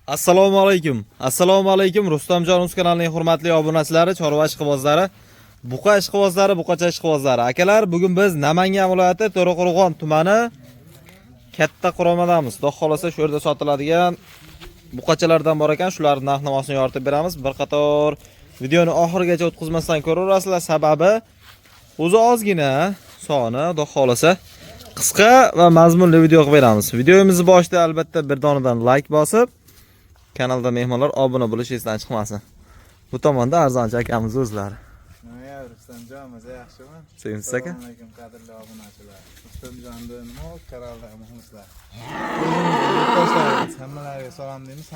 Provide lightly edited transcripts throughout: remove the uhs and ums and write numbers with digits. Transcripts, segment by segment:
Assalomu alaykum. Assalomu alaykum. Rustamjon Uz kanalining hurmatli obunachilari, chorva ishqibozlari, buqa ishqibozlari, buqacha ishqibozlari. Akalar, bugun biz Namangan viloyati To'raqo'rg'on tumani Katta Quromadamiz. Xudo xolasa shu yerda sotiladigan buqachalardan bor ekan, shularning narx-navosini yoritib beramiz. Bir qator videoni oxirigacha o'tkazmasdan ko'raverasizlar. Sababi o'zi ozgina soni, xudo xolasa qisqa va mazmunli video qilib beramiz. Videomizni boshida albatta bir donadan like bosib, kanalda mehmonlar obuna bo'lish esdan chiqmasin. Bu tomonda arzonchi akamiz o'zlari. Nima Rustamjon, maza yaxshimi? Sevimsiz aka. Assalomu alaykum qadrli obunachilar. Rustamjondan nima kanalda muxlislar. Hammalarga salom deymiz.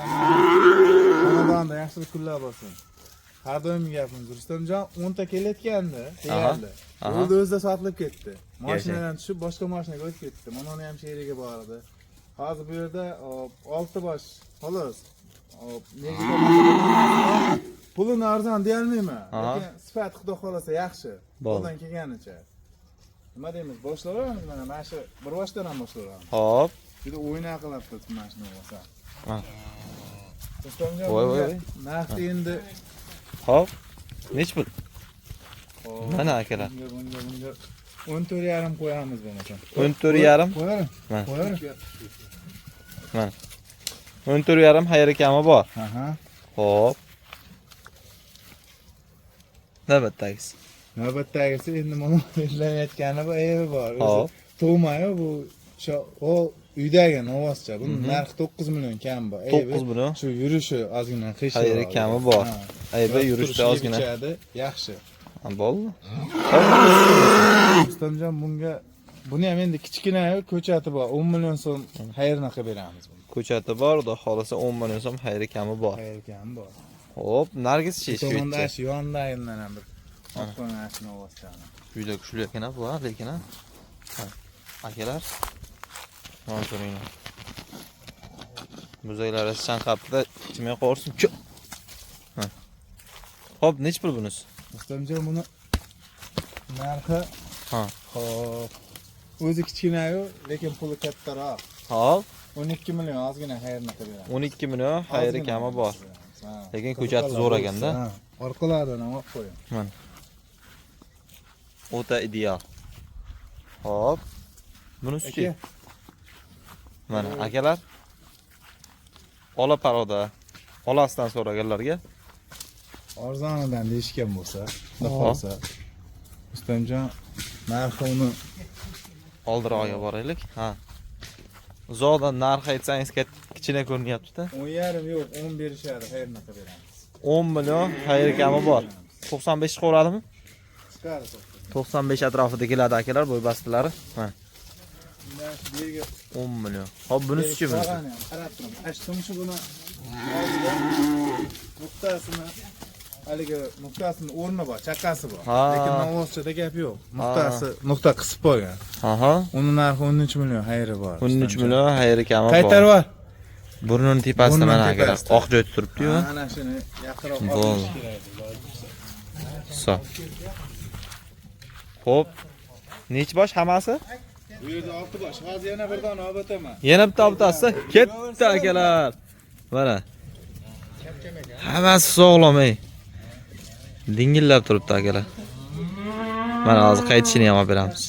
Xonadonda yaxshilik kunlar bo'lsin. Har doim gapimiz Rustamjon 10 ta kelayotgandi, deyarli. O'zida sotilib ketdi. Mashinadan tushib boshqa mashinaga o'tib ketdi. Mana uni ham sheriga bordi. Hozir bu yerda 6 bosh, xolos. Pulini arzon deyolmayman, lekin sifat xudo xolasa yaxshi. Qo'ldan kelganicha. Nima deymiz? Boshlaveramiz mana shu bir boshdan ham boshlaveramiz. Xo'p. Juda o'yna qilib turibdi mashina bo'lsa. Ha. Voy. Narxi endi Xo'p. Nech pul? Mana akalar. Bunga 14,5 qo'yamiz bo'lmasa. 14,5? Qo'yaver. Mana. Qo'yaver. Mana. 14,5 xayri kami bor. Aha. Xo'p. Navbatdagisi. Navbatdagisi endi mana izlayotgani bu evi bor. Hop. Tug'mayu bu o uydagi novoscha. Buning narxi 9 million kam bor. 9 million. Shu yurishi ozgina qish. Xayri kami bor. Aybi yurishda ozgina. Yaxshi. Bo'ldi. Rustamjon bunga buni ham endi kichkina ko'chati bor. 10 million so'm xayrni qilib beramiz. Ko'chati bor, xudo xolasa 10 million so'm xayri kami bor. Xayri kami bor. Xo'p, nargis Tomonda shu yondagidan ham bir oqqonashni ovoschani. Juda kuchli ekan bu, lekin ha. Akalar. Mana ko'ringlar. Muzaylari chanqabda ichmay qo'rsin. Ha. Xo'p, nech pul bunisi? Rustamjon buni narxi ha. Xo'p. O'zi kichkina-yu, lekin puli kattaroq. Xo'p. 12 million ozgina xayrni qilib beramiz. 12 million xayri kami bor. Lekin ko'chati zo'r ekanda. Orqalaridan ham olib qo'ying. Mana. O'ta ideal. Xo'p. Bunisi-chi? Mana akalar. Ola paroda. Olasidan so'raganlarga Arzonidan deyishgan bo'lsa, xohlasa. Rustamjon narxi uni oldirog'iga boraylik. Ha. Uzoqdan narx aytsangiz kichkina ko'rinyapti-da. 10,5 yo'q, 10 berishadi, xayrni qilib beramiz. 10 million xayri kami bor. 95 chiqaveradimi? Chiqadi. 95 atrofida keladi akalar, bo'y bastilari. Ha. 10 million. Hop, bunisi-chi bunisi? Qarab turing. Ashtumchi buni nuqtasini haligi nuqtasini o'rni bor, chaqasi bor. Lekin novvoschada gap yo'q. Nuqta qisib qo'ygan. Aha. Uni narxi 13 million xayri bor. 13 million xayri kami bor. Qaytarib ol. Burnining tepasida mana akalar, oq joy turibdi-yu. Mana shuni yaqinroq olish kerak. So. Xo'p. Nech bosh hammasi? Bu yerda 6 bosh. Hozir yana bir dona olib o'taman. Yana bitta olib o'tasiz. Ketdi akalar. Mana. Hammasi sog'lom ey. Dingillab turibdi akalar. Mana hozir qaytishini ham olib beramiz.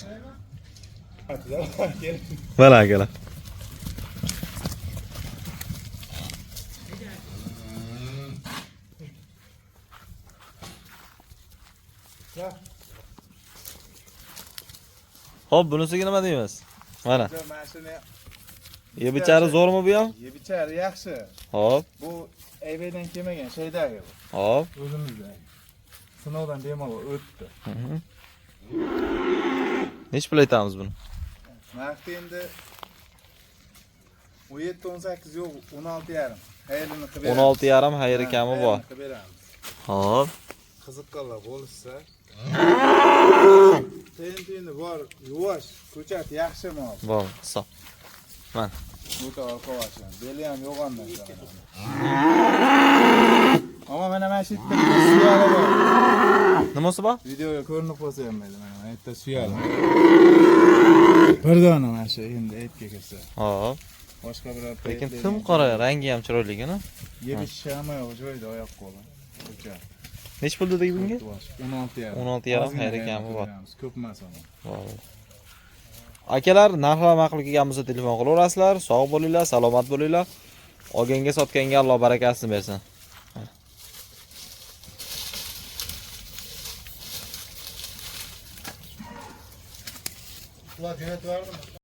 Mana akalar. Xo'p, bunisiga nima deymiz? Mana. Yebichari zo'rmi bu ham? Yebichari yaxshi. Xo'p. Bu aybaydan kelmagan shaydagi bu. Xo'p. O'zimizda. Sinovdan bemalol o'tdi. Nech pul aytamiz buni? Narxi endi 17-18 yo'q, 16,5. Xayrini qilib beramiz. 16,5 xayri kami bor. Xo'p. Qiziqqanlar bo'lsa. Tenti bor, yuvosh, ko'chat yaxshi mol. Bor, hisob. Mana. O'ta orqavachim. Beli ham yo'g'ondan chiqadi. Ammo mana shu yerda suyali bor. Nimasi bor? Videoga ko'rinib qolsa ham mayli, mana bu yerda suyali. Bir dona mana shu endi aytga kelsa. Hop. Boshqa biror Lekin paytlar tim ham qora, rangi ham chiroyligini. yeb ichishami yo'q joyida oyoq qo'li. Ko'cha. Nech pul dedik bunga? 16 yarim. 16 yarim, xayr ekan bu bor. Ko'p emas ama. Voy. Akalar, narxlar ma'qul kelgan bo'lsa telefon qilaverasizlar. Sog' bo'linglar, salomat bo'linglar. Olganga sotganga Alloh barakasini bersin. Ular jo'natib yubordim.